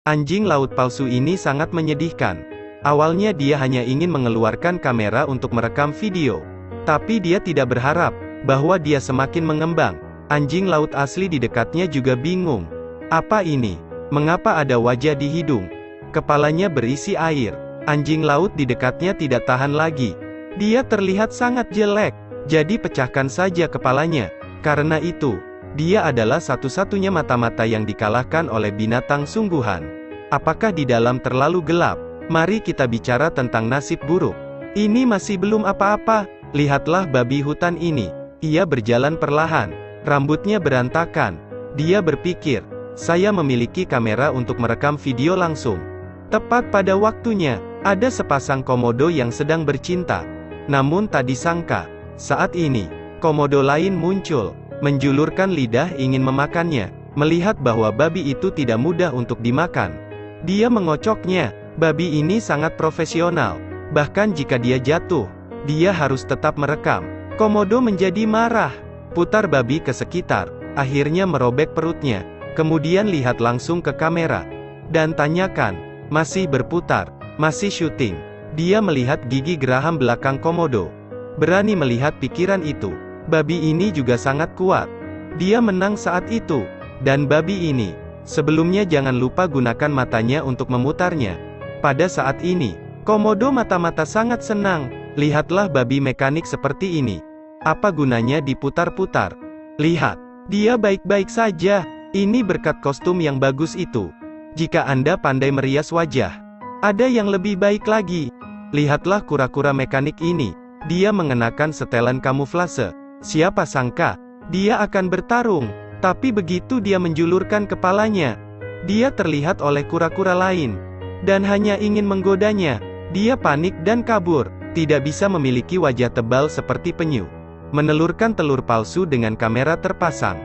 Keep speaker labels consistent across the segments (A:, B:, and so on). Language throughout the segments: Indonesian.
A: Anjing laut palsu ini sangat menyedihkan. Awalnya dia hanya ingin mengeluarkan kamera untuk merekam video. Tapi dia tidak berharap bahwa dia semakin mengembang. Anjing laut asli di dekatnya juga bingung. Apa ini? Mengapa ada wajah di hidung? Kepalanya berisi air. Anjing laut di dekatnya tidak tahan lagi. Dia terlihat sangat jelek. Jadi pecahkan saja kepalanya. Karena itu, dia adalah satu-satunya mata-mata yang dikalahkan oleh binatang sungguhan. Apakah di dalam terlalu gelap? Mari kita bicara tentang nasib buruk. Ini masih belum apa-apa. Lihatlah babi hutan ini. Ia berjalan perlahan. Rambutnya berantakan. Dia berpikir, saya memiliki kamera untuk merekam video langsung. Tepat pada waktunya, ada sepasang komodo yang sedang bercinta. Namun tak disangka, saat ini, komodo lain muncul, menjulurkan lidah ingin memakannya. Melihat bahwa babi itu tidak mudah untuk dimakan, dia mengocoknya. Babi ini sangat profesional. Bahkan jika dia jatuh, dia harus tetap merekam. Komodo menjadi marah, putar babi ke sekitar, akhirnya merobek perutnya. Kemudian lihat langsung ke kamera, dan tanyakan, masih berputar, masih syuting. Dia melihat gigi geraham belakang komodo. Berani melihat pikiran itu. Babi ini juga sangat kuat. Dia menang saat itu. Dan babi ini, sebelumnya jangan lupa gunakan matanya untuk memutarnya. Pada saat ini, komodo mata-mata sangat senang. Lihatlah babi mekanik seperti ini. Apa gunanya diputar-putar? Lihat, dia baik-baik saja. Ini berkat kostum yang bagus itu. Jika Anda pandai merias wajah, ada yang lebih baik lagi. Lihatlah kura-kura mekanik ini. Dia mengenakan setelan kamuflase. Siapa sangka, dia akan bertarung. Tapi begitu dia menjulurkan kepalanya, dia terlihat oleh kura-kura lain. Dan hanya ingin menggodanya. Dia panik dan kabur. Tidak bisa memiliki wajah tebal seperti penyu. Menelurkan telur palsu dengan kamera terpasang.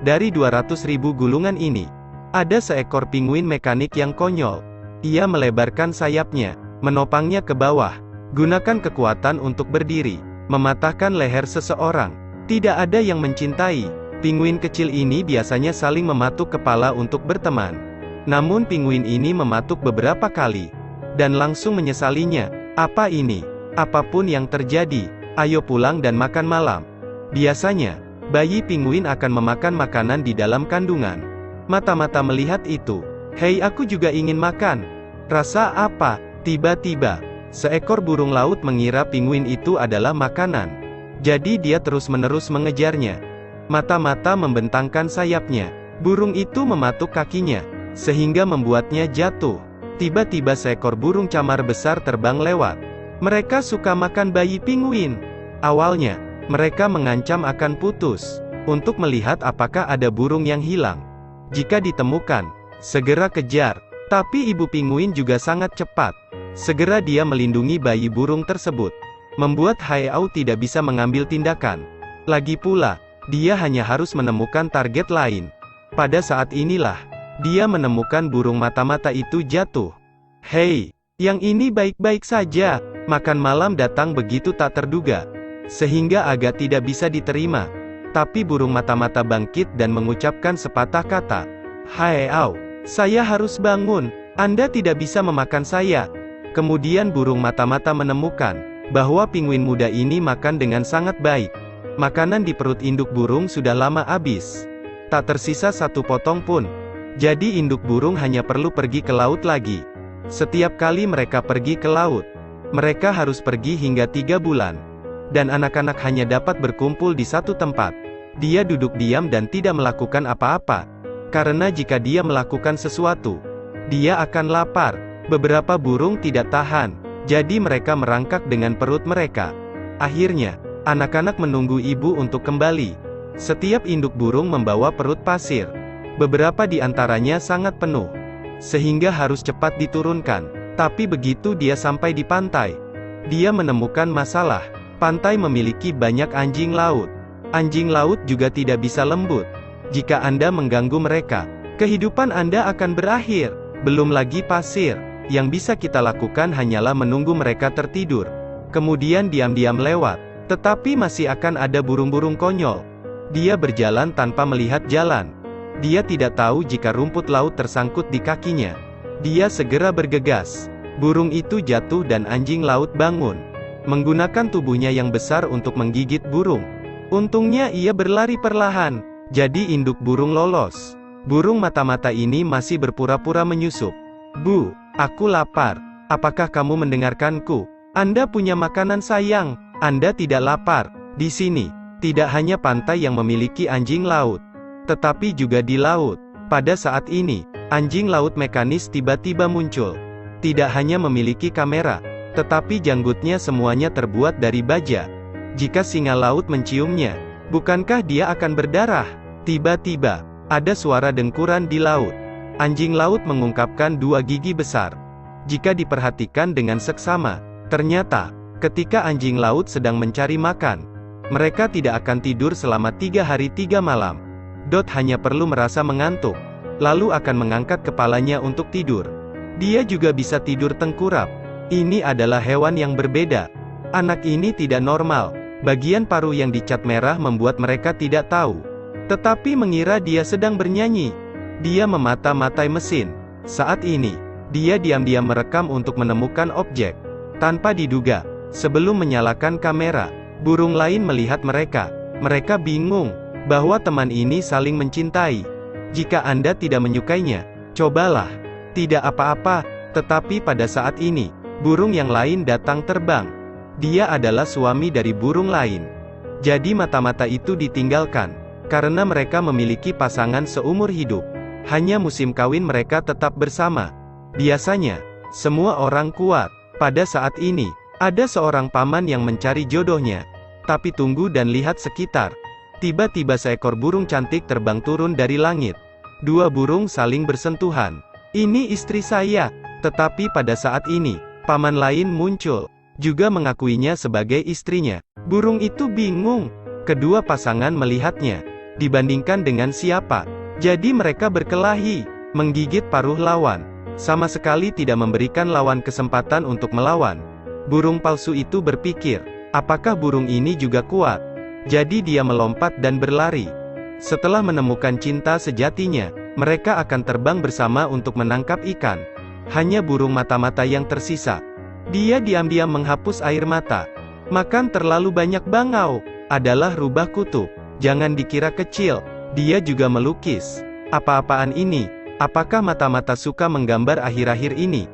A: Dari 200.000 gulungan ini, ada seekor penguin mekanik yang konyol. Ia melebarkan sayapnya, menopangnya ke bawah. Gunakan kekuatan untuk berdiri, mematahkan leher seseorang. Tidak ada yang mencintai. Penguin kecil ini biasanya saling mematuk kepala untuk berteman. Namun penguin ini mematuk beberapa kali, dan langsung menyesalinya. Apa ini? Apapun yang terjadi, ayo pulang dan makan malam. Biasanya, bayi penguin akan memakan makanan di dalam kandungan. Mata-mata melihat itu. Hei, aku juga ingin makan. Rasa apa? Tiba-tiba, seekor burung laut mengira penguin itu adalah makanan. Jadi dia terus-menerus mengejarnya. Mata-mata membentangkan sayapnya. Burung itu mematuk kakinya, sehingga membuatnya jatuh. Tiba-tiba seekor burung camar besar terbang lewat. Mereka suka makan bayi penguin. Awalnya, mereka mengancam akan putus, untuk melihat apakah ada burung yang hilang. Jika ditemukan, segera kejar. Tapi ibu penguin juga sangat cepat. Segera dia melindungi bayi burung tersebut, membuat Hayao tidak bisa mengambil tindakan. Lagi pula, dia hanya harus menemukan target lain. Pada saat inilah, dia menemukan burung mata-mata itu jatuh. Hei, yang ini baik-baik saja. Makan malam datang begitu tak terduga, sehingga agak tidak bisa diterima. Tapi burung mata-mata bangkit dan mengucapkan sepatah kata. Hayao, saya harus bangun. Anda tidak bisa memakan saya. Kemudian burung mata-mata menemukan bahwa penguin muda ini makan dengan sangat baik. Makanan di perut induk burung sudah lama habis. Tak tersisa satu potong pun. Jadi induk burung hanya perlu pergi ke laut lagi. Setiap kali mereka pergi ke laut, mereka harus pergi hingga 3 bulan. Dan anak-anak hanya dapat berkumpul di satu tempat. Dia duduk diam dan tidak melakukan apa-apa. Karena jika dia melakukan sesuatu, dia akan lapar. Beberapa burung tidak tahan, jadi mereka merangkak dengan perut mereka. Akhirnya, anak-anak menunggu ibu untuk kembali. Setiap induk burung membawa perut pasir. Beberapa di antaranya sangat penuh, sehingga harus cepat diturunkan. Tapi begitu dia sampai di pantai, dia menemukan masalah. Pantai memiliki banyak anjing laut. Anjing laut juga tidak bisa lembut. Jika Anda mengganggu mereka, kehidupan Anda akan berakhir. Belum lagi pasir. Yang bisa kita lakukan hanyalah menunggu mereka tertidur, kemudian diam-diam lewat. Tetapi masih akan ada burung-burung konyol. Dia berjalan tanpa melihat jalan. Dia tidak tahu jika rumput laut tersangkut di kakinya. Dia segera bergegas. Burung itu jatuh dan anjing laut bangun, menggunakan tubuhnya yang besar untuk menggigit burung. Untungnya ia berlari perlahan, jadi induk burung lolos. Burung mata-mata ini masih berpura-pura menyusup. Bu, aku lapar. Apakah kamu mendengarkanku? Anda punya makanan sayang. Anda tidak lapar. Di sini, tidak hanya pantai yang memiliki anjing laut, tetapi juga di laut. Pada saat ini, anjing laut mekanis tiba-tiba muncul. Tidak hanya memiliki kamera, tetapi janggutnya semuanya terbuat dari baja. Jika singa laut menciumnya, bukankah dia akan berdarah? Tiba-tiba, ada suara dengkuran di laut. Anjing laut mengungkapkan dua gigi besar. Jika diperhatikan dengan seksama, ternyata, ketika anjing laut sedang mencari makan, mereka tidak akan tidur selama 3 hari 3 malam. Dot hanya perlu merasa mengantuk, lalu akan mengangkat kepalanya untuk tidur. Dia juga bisa tidur tengkurap. Ini adalah hewan yang berbeda. Anak ini tidak normal. Bagian paruh yang dicat merah membuat mereka tidak tahu, tetapi mengira dia sedang bernyanyi. Dia memata-matai mesin. Saat ini, dia diam-diam merekam untuk menemukan objek. Tanpa diduga, sebelum menyalakan kamera, burung lain melihat mereka. Mereka bingung bahwa teman ini saling mencintai. Jika Anda tidak menyukainya, cobalah. Tidak apa-apa, tetapi pada saat ini, burung yang lain datang terbang. Dia adalah suami dari burung lain. Jadi mata-mata itu ditinggalkan, karena mereka memiliki pasangan seumur hidup. Hanya musim kawin mereka tetap bersama. Biasanya, semua orang kuat. Pada saat ini, ada seorang paman yang mencari jodohnya. Tapi tunggu dan lihat sekitar. Tiba-tiba seekor burung cantik terbang turun dari langit. Dua burung saling bersentuhan. Ini istri saya. Tetapi pada saat ini, paman lain muncul, juga mengakuinya sebagai istrinya. Burung itu bingung. Kedua pasangan melihatnya. Dibandingkan dengan siapa? Jadi mereka berkelahi, menggigit paruh lawan. Sama sekali tidak memberikan lawan kesempatan untuk melawan. Burung palsu itu berpikir, apakah burung ini juga kuat? Jadi dia melompat dan berlari. Setelah menemukan cinta sejatinya, mereka akan terbang bersama untuk menangkap ikan. Hanya burung mata-mata yang tersisa. Dia diam-diam menghapus air mata. Makan terlalu banyak bangau adalah rubah kutub. Jangan dikira kecil. Dia juga melukis. Apa-apaan ini? Apakah mata-mata suka menggambar akhir-akhir ini?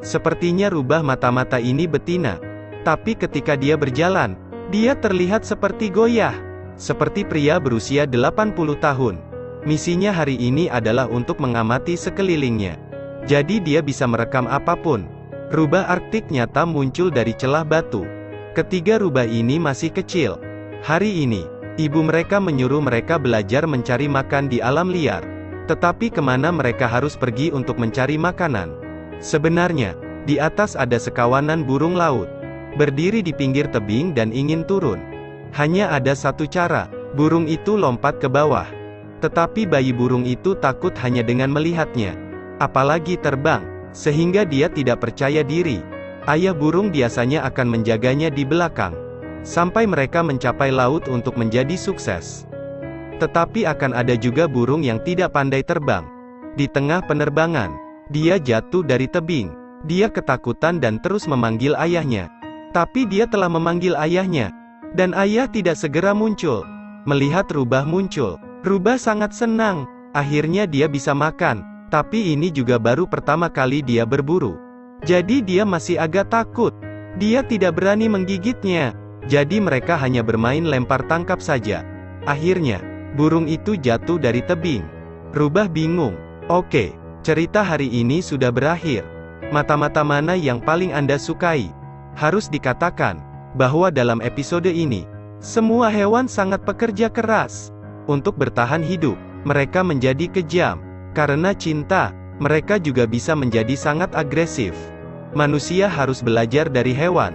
A: Sepertinya rubah mata-mata ini betina. Tapi ketika dia berjalan, dia terlihat seperti goyah. Seperti pria berusia 80 tahun. Misinya hari ini adalah untuk mengamati sekelilingnya. Jadi dia bisa merekam apapun. Rubah Arktik nyata muncul dari celah batu. Ketiga rubah ini masih kecil. Hari ini, ibu mereka menyuruh mereka belajar mencari makan di alam liar. Tetapi kemana mereka harus pergi untuk mencari makanan? Sebenarnya, di atas ada sekawanan burung laut. Berdiri di pinggir tebing dan ingin turun. Hanya ada satu cara, burung itu lompat ke bawah. Tetapi bayi burung itu takut hanya dengan melihatnya. Apalagi terbang, sehingga dia tidak percaya diri. Ayah burung biasanya akan menjaganya di belakang, sampai mereka mencapai laut untuk menjadi sukses. Tetapi akan ada juga burung yang tidak pandai terbang. Di tengah penerbangan, dia jatuh dari tebing. Dia ketakutan dan terus memanggil ayahnya. Tapi dia telah memanggil ayahnya, dan ayah tidak segera muncul. Melihat rubah muncul, rubah sangat senang. Akhirnya dia bisa makan. Tapi ini juga baru pertama kali dia berburu. Jadi dia masih agak takut. Dia tidak berani menggigitnya. Jadi mereka hanya bermain lempar tangkap saja. Akhirnya, burung itu jatuh dari tebing. Rubah bingung. Oke, cerita hari ini sudah berakhir. Mata-mata mana yang paling Anda sukai? Harus dikatakan, bahwa dalam episode ini, semua hewan sangat pekerja keras. Untuk bertahan hidup, mereka menjadi kejam. Karena cinta, mereka juga bisa menjadi sangat agresif. Manusia harus belajar dari hewan.